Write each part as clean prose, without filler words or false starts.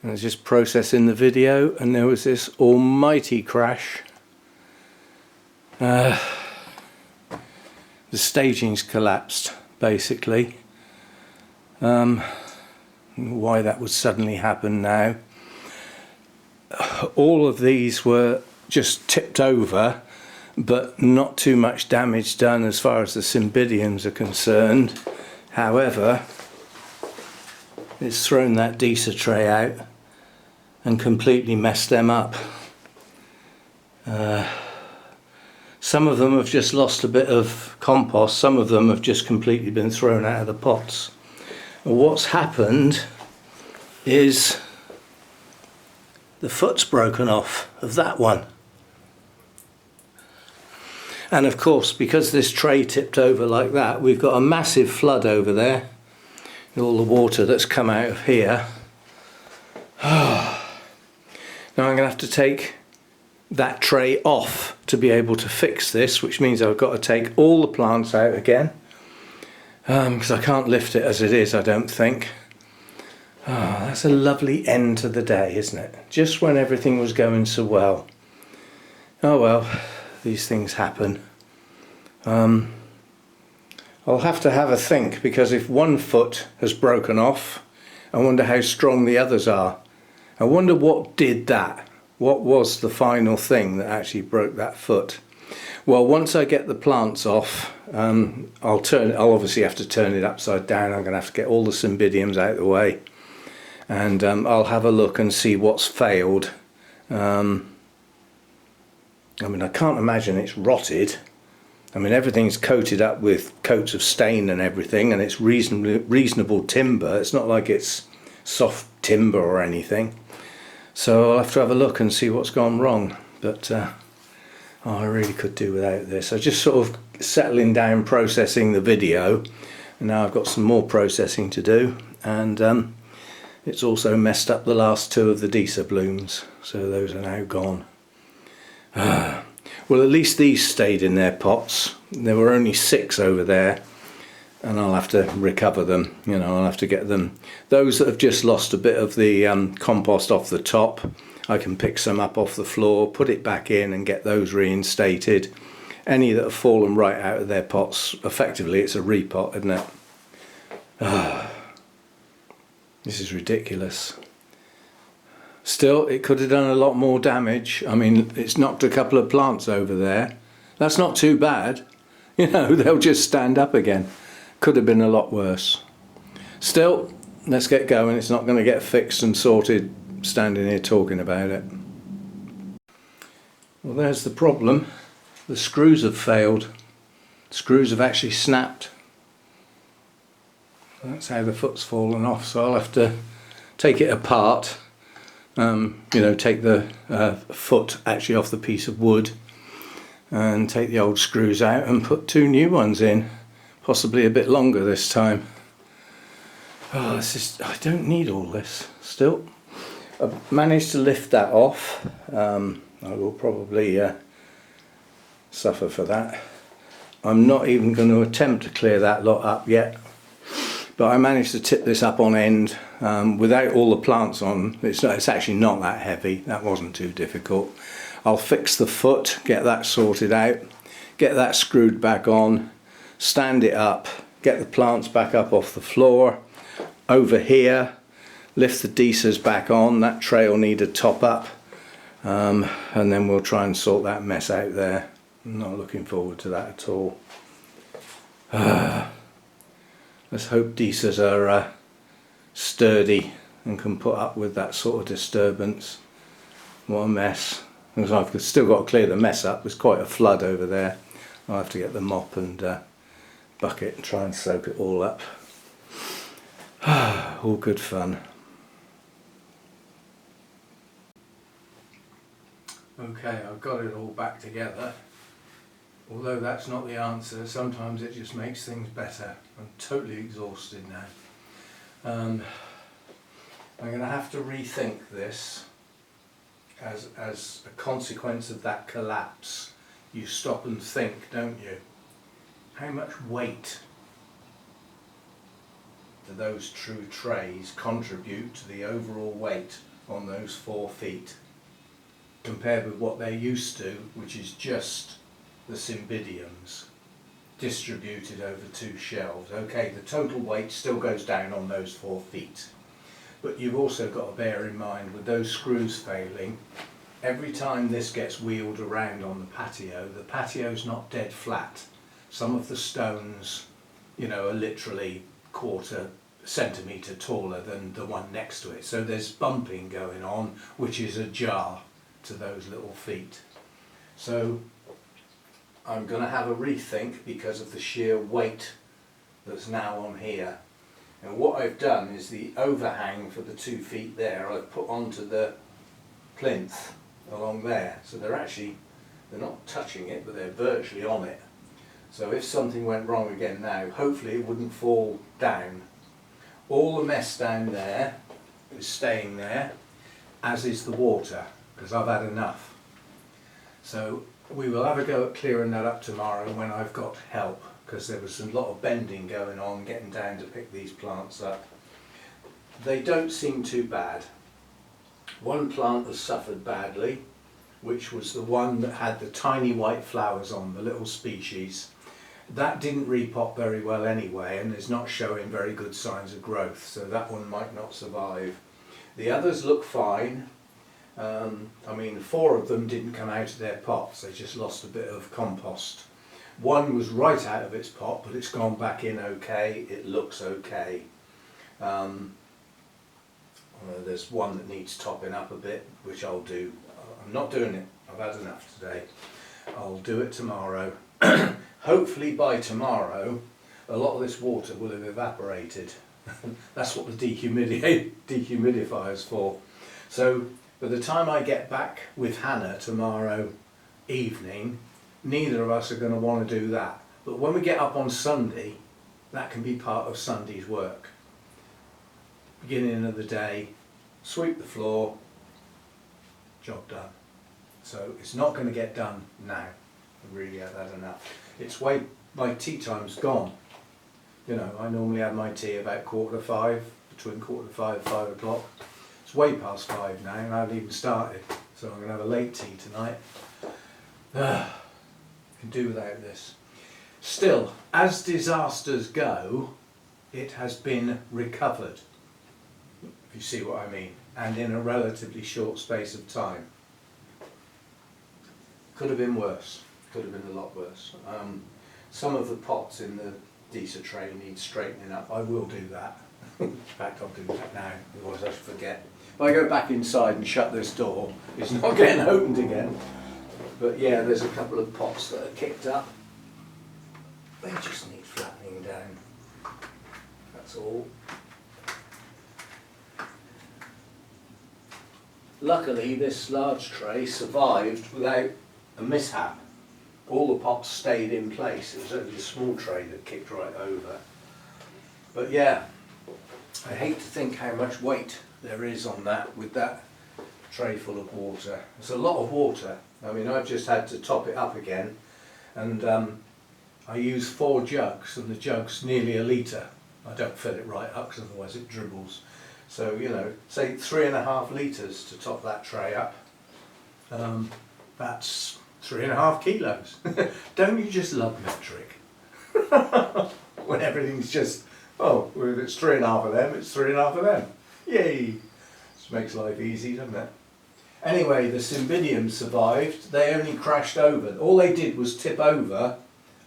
I was just processing the video and there was this almighty crash. The staging's collapsed basically. Why that would suddenly happen now. All of these were just tipped over, but not too much damage done as far as the cymbidiums are concerned. However, it's thrown that Deesa tray out and completely messed them up. Some of them have just lost a bit of compost, some of them have just completely been thrown out of the pots. And what's happened is the foot's broken off of that one. And of course, because this tray tipped over like that, we've got a massive flood over there. All the water that's come out of here. Now I'm going to have to take that tray off to be able to fix this, which means I've got to take all the plants out again, because I can't lift it as it is, I don't think. That's a lovely end to the day, isn't it? Just when everything was going so well. Oh well, these things happen. I'll have to have a think, because if one foot has broken off, I wonder how strong the others are. I wonder what did that. What was the final thing that actually broke that foot? Well, once I get the plants off, I'll obviously have to turn it upside down. I'm going to have to get all the cymbidiums out of the way, and I'll have a look and see what's failed. I mean, I can't imagine it's rotted. I mean, everything's coated up with coats of stain and everything, and it's reasonable timber. It's not like it's soft timber or anything. So I'll have to have a look and see what's gone wrong. But I really could do without this. I just sort of settling down, processing the video, and now I've got some more processing to do. And it's also messed up the last two of the Deesa blooms, so those are now gone. Well, at least these stayed in their pots. There were only 6 over there, and I'll have to recover them. You know, I'll have to get them. Those that have just lost a bit of the compost off the top, I can pick some up off the floor, put it back in and get those reinstated. Any that have fallen right out of their pots, effectively it's a repot, isn't it? This is ridiculous. Still, it could have done a lot more damage. I mean, it's knocked a couple of plants over there. That's not too bad. You know, they'll just stand up again. Could have been a lot worse. Still, let's get going. It's not going to get fixed and sorted standing here talking about it. Well, there's the problem. The screws have failed. Screws have actually snapped. That's how the foot's fallen off, so I'll have to take it apart. You know, take the foot actually off the piece of wood and take the old screws out and put 2 new ones in, possibly a bit longer this time. Oh, I don't need all this. Still, I've managed to lift that off. I will probably suffer for that. I'm not even going to attempt to clear that lot up yet, but I managed to tip this up on end without all the plants on. It's actually not that heavy. That wasn't too difficult. I'll fix the foot, get that sorted out, get that screwed back on, stand it up, get the plants back up off the floor. Over here, lift the Deesas back on. That tray will need a top up, and then we'll try and sort that mess out there. I'm not looking forward to that at all. Let's hope Deesas are sturdy and can put up with that sort of disturbance. What a mess. Because I've still got to clear the mess up. There's quite a flood over there. I'll have to get the mop and bucket and try and soak it all up. All good fun. Okay, I've got it all back together. Although that's not the answer, sometimes it just makes things better. I'm totally exhausted now. I'm going to have to rethink this as a consequence of that collapse. You stop and think, don't you? How much weight do those true trays contribute to the overall weight on those 4 feet compared with what they're used to, which is just the cymbidiums distributed over 2 shelves. Okay, the total weight still goes down on those 4 feet, but you've also got to bear in mind with those screws failing, every time this gets wheeled around on the patio's not dead flat. Some of the stones, you know, are literally 1/4 centimetre taller than the one next to it, so there's bumping going on, which is a jar to those little feet. So I'm going to have a rethink because of the sheer weight that's now on here. And what I've done is the overhang for the 2 feet there I've put onto the plinth along there, so they're not touching it, but they're virtually on it. So if something went wrong again now, hopefully it wouldn't fall down. All the mess down there is staying there, as is the water, because I've had enough. So we will have a go at clearing that up tomorrow when I've got help, because there was a lot of bending going on getting down to pick these plants up. They don't seem too bad. One plant has suffered badly, which was the one that had the tiny white flowers on, the little species. That didn't repot very well anyway, and is not showing very good signs of growth, so that one might not survive. The others look fine. I mean, 4 of them didn't come out of their pots, they just lost a bit of compost. One was right out of its pot, but it's gone back in okay, it looks okay. There's one that needs topping up a bit, which I'll do. I'm not doing it, I've had enough today. I'll do it tomorrow. Hopefully by tomorrow a lot of this water will have evaporated. That's what the dehumidifier is for. So by the time I get back with Hannah tomorrow evening, neither of us are going to want to do that. But when we get up on Sunday, that can be part of Sunday's work. Beginning of the day, sweep the floor, job done. So it's not going to get done now. I really have had enough. It's my tea time's gone. You know, I normally have my tea about 4:45, between 4:45 and 5 o'clock. It's way past 5 now and I haven't even started. So I'm going to have a late tea tonight. Can do without this. Still, as disasters go, it has been recovered, if you see what I mean, and in a relatively short space of time. Could have been worse, could have been a lot worse. Some of the pots in the Deesa tray need straightening up. I will do that. In fact, I'll do that now, otherwise I forget. If I go back inside and shut this door, it's not getting opened again. But yeah, there's a couple of pots that are kicked up. They just need flattening down. That's all. Luckily, this large tray survived without a mishap. All the pots stayed in place. It was only a small tray that kicked right over. But yeah, I hate to think how much weight there is on that with that tray full of water. It's a lot of water. I mean, I've just had to top it up again, and I use 4 jugs, and the jug's nearly a litre. I don't fill it right up because otherwise it dribbles. So, you know, say 3.5 litres to top that tray up. That's 3.5 kilos. Don't you just love metric? When everything's just, oh, well, if it's 3.5 of them, it's 3.5 of them. Yay! This makes life easy, doesn't it? Anyway, the cymbidiums survived. They only crashed over. All they did was tip over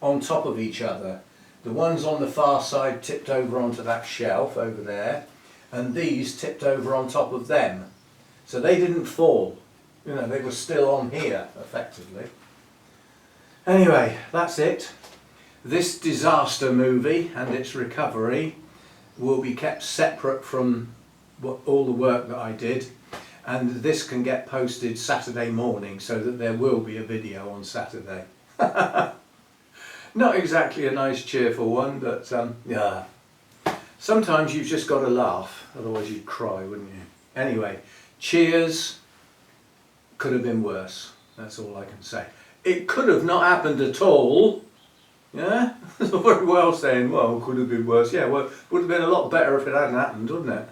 on top of each other. The ones on the far side tipped over onto that shelf over there, and these tipped over on top of them. So they didn't fall. You know, they were still on here, effectively. Anyway, that's it. This disaster movie and its recovery will be kept separate from all the work that I did, and this can get posted Saturday morning so that there will be a video on Saturday. Not exactly a nice cheerful one, but yeah. Sometimes you've just got to laugh, otherwise you'd cry, wouldn't you? Anyway, cheers. Could have been worse, that's all I can say. It could have not happened at all. Yeah, that's very well saying, well, could have been worse. Yeah, well, it would have been a lot better if it hadn't happened, wouldn't it?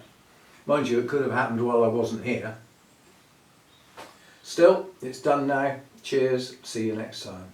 Mind you, it could have happened while I wasn't here. Still, it's done now. Cheers, see you next time.